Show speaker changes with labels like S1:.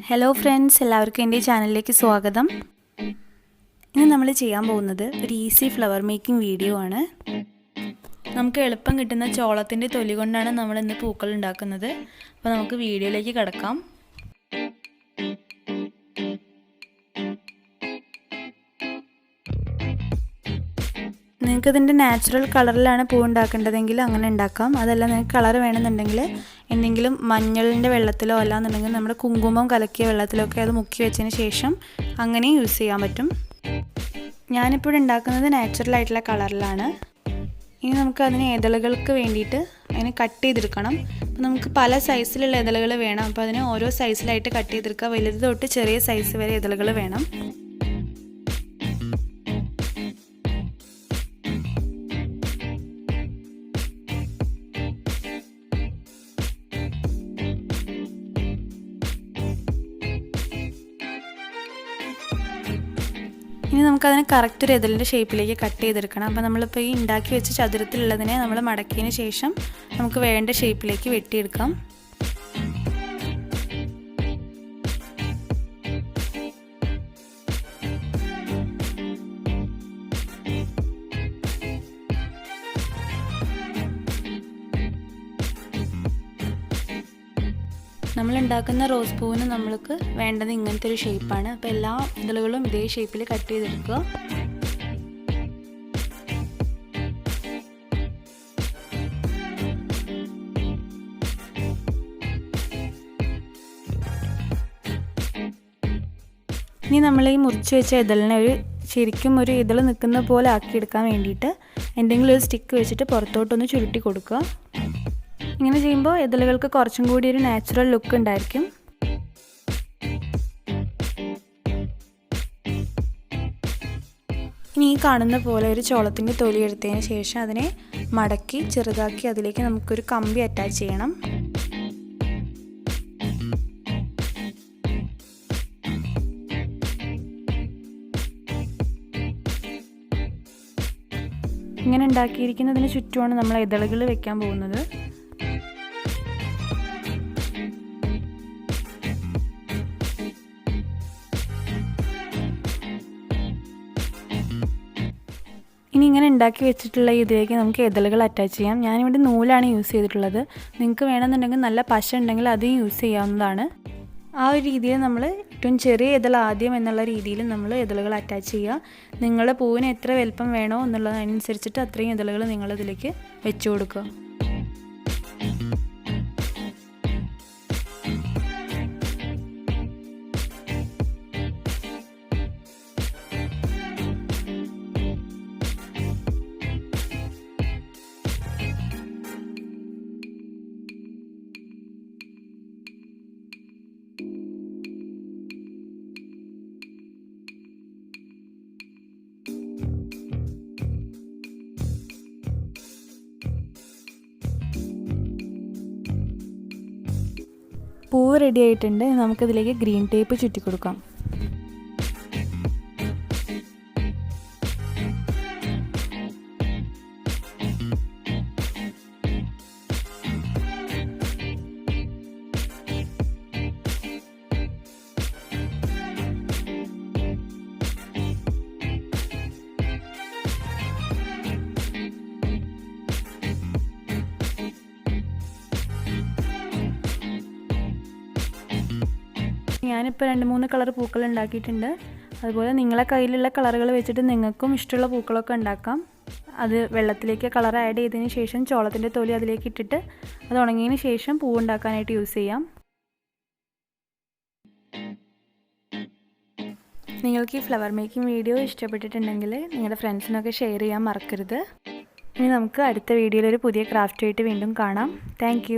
S1: Hello friends, എല്ലാവർക്കും എൻ്റെ ചാനലിലേക്ക് സ്വാഗതം. ഇന്ന് നമ്മൾ ചെയ്യാൻ പോകുന്നത് ഒരു ഈസി ഫ്ലവർ മേക്കിംഗ് വീഡിയോ ആണ്. നമുക്ക് എളുപ്പം കിട്ടുന്ന ചോളത്തിൻ്റെ തൊലി കൊണ്ടാണ് നമ്മൾ ഇന്ന് പൂക്കൾ ഉണ്ടാക്കുന്നത്. അപ്പോൾ നമുക്ക് വീഡിയോയിലേക്ക് കടക്കാം. നിങ്ങൾക്ക് ഇതിൻ്റെ നാച്ചുറൽ കളറിലാണ് പൂ ഉണ്ടാക്കേണ്ടതെങ്കിൽ അങ്ങനെ ഉണ്ടാക്കാം. അതല്ല നിങ്ങൾക്ക് കളർ വേണമെന്നുണ്ടെങ്കിൽ എന്തെങ്കിലും മഞ്ഞളിൻ്റെ വെള്ളത്തിലോ അല്ലാന്നുണ്ടെങ്കിൽ നമ്മുടെ കുങ്കുമം കലക്കിയ വെള്ളത്തിലൊക്കെ അത് മുക്കി വെച്ചതിന് ശേഷം അങ്ങനെ യൂസ് ചെയ്യാൻ പറ്റും. ഞാനിപ്പോൾ ഉണ്ടാക്കുന്നത് നാച്ചുറലായിട്ടുള്ള കളറിലാണ്. ഇനി നമുക്ക് അതിന് ഇതളുകൾക്ക് വേണ്ടിയിട്ട് അതിനെ കട്ട് ചെയ്തെടുക്കണം. അപ്പോൾ നമുക്ക് പല സൈസിലുള്ള ഇതളുകൾ വേണം. അപ്പോൾ അതിന് ഓരോ സൈസിലായിട്ട് കട്ട് ചെയ്തെടുക്കുക. വലുത് തൊട്ട് ചെറിയ സൈസ് വരെ ഇതളുകൾ വേണം. ഇനി നമുക്കതിന് കറക്റ്റ് ഒരു ഇതളിൻ്റെ ഷേപ്പിലേക്ക് കട്ട് ചെയ്തെടുക്കണം. അപ്പോൾ നമ്മളിപ്പോൾ ഈ ഉണ്ടാക്കി വെച്ച ചതുരത്തിലുള്ളതിനെ നമ്മൾ മടക്കിയതിന് ശേഷം നമുക്ക് വേണ്ട ഷേപ്പിലേക്ക് വെട്ടിയെടുക്കാം. നമ്മളുണ്ടാക്കുന്ന റോസ് പൂവിന് നമ്മൾക്ക് വേണ്ടത് ഇങ്ങനത്തെ ഒരു ഷേപ്പാണ്. അപ്പോൾ എല്ലാ ഇതളുകളും ഇതേ ഷേപ്പിൽ കട്ട് ചെയ്തെടുക്കുക. ഇനി നമ്മൾ ഈ മുറിച്ച് വെച്ച ഇതളിനെ ശരിക്കും ഒരു ഇതൾ നിൽക്കുന്ന പോലെ ആക്കിയെടുക്കാൻ വേണ്ടിയിട്ട് എന്തെങ്കിലും ഒരു സ്റ്റിക്ക് വെച്ചിട്ട് പുറത്തോട്ടൊന്ന് ചുരുട്ടി കൊടുക്കുക. ഇങ്ങനെ ചെയ്യുമ്പോൾ ഇതളുകൾക്ക് കുറച്ചും കൂടി ഒരു നാച്ചുറൽ ലുക്ക് ഉണ്ടായിരിക്കും. ഇനി ഈ കാണുന്ന പോലെ ഒരു ചോളത്തിൻ്റെ തൊലി എടുത്തതിന് ശേഷം അതിനെ മടക്കി ചെറുതാക്കി അതിലേക്ക് നമുക്കൊരു കമ്പി അറ്റാച്ച് ചെയ്യണം. ഇങ്ങനെ ഉണ്ടാക്കിയിരിക്കുന്നതിന് ചുറ്റുമാണ് നമ്മൾ ഇതളുകൾ വെക്കാൻ പോകുന്നത്. ഇനി ഇങ്ങനെ ഉണ്ടാക്കി വെച്ചിട്ടുള്ള ഇതിലേക്ക് നമുക്ക് ഇതളുകൾ അറ്റാച്ച് ചെയ്യാം. ഞാനിവിടെ നൂലാണ് യൂസ് ചെയ്തിട്ടുള്ളത്. നിങ്ങൾക്ക് വേണമെന്നുണ്ടെങ്കിൽ നല്ല പശ ഉണ്ടെങ്കിൽ അതും യൂസ് ചെയ്യാവുന്നതാണ്. ആ ഒരു രീതിയിൽ നമ്മൾ ഏറ്റവും ചെറിയ ഇതൾ ആദ്യം എന്നുള്ള രീതിയിൽ നമ്മൾ ഇതളുകൾ അറ്റാച്ച് ചെയ്യുക. നിങ്ങളുടെ പൂവിന് എത്ര വലുപ്പം വേണോ എന്നുള്ളതനുസരിച്ചിട്ട് അത്രയും ഇതളുകൾ നിങ്ങളിതിലേക്ക് വെച്ച് കൊടുക്കുക. പൂവ് റെഡി ആയിട്ടുണ്ട്. നമുക്കിതിലേക്ക് ഗ്രീൻ ടേപ്പ് ചുറ്റി കൊടുക്കാം. ഞാനിപ്പോൾ 2-3 കളർ പൂക്കൾ ഉണ്ടാക്കിയിട്ടുണ്ട്. അതുപോലെ നിങ്ങളെ കയ്യിലുള്ള കളറുകൾ വെച്ചിട്ട് നിങ്ങൾക്കും ഇഷ്ടമുള്ള പൂക്കളൊക്കെ ഉണ്ടാക്കാം. അത് വെള്ളത്തിലേക്ക് കളർ ആഡ് ചെയ്തതിന് ശേഷം ചോളത്തിൻ്റെ തൊലി അതിലേക്ക് ഇട്ടിട്ട് അത് ഉണങ്ങിയതിന് ശേഷം പൂ ഉണ്ടാക്കാനായിട്ട് യൂസ് ചെയ്യാം. നിങ്ങൾക്ക് ഈ ഫ്ലവർ മേക്കിംഗ് വീഡിയോ ഇഷ്ടപ്പെട്ടിട്ടുണ്ടെങ്കിൽ നിങ്ങളുടെ ഫ്രണ്ട്സിനൊക്കെ ഷെയർ ചെയ്യാൻ മറക്കരുത്. ഇനി നമുക്ക് അടുത്ത വീഡിയോയിൽ ഒരു പുതിയ ക്രാഫ്റ്റുമായിട്ട് വീണ്ടും കാണാം. താങ്ക്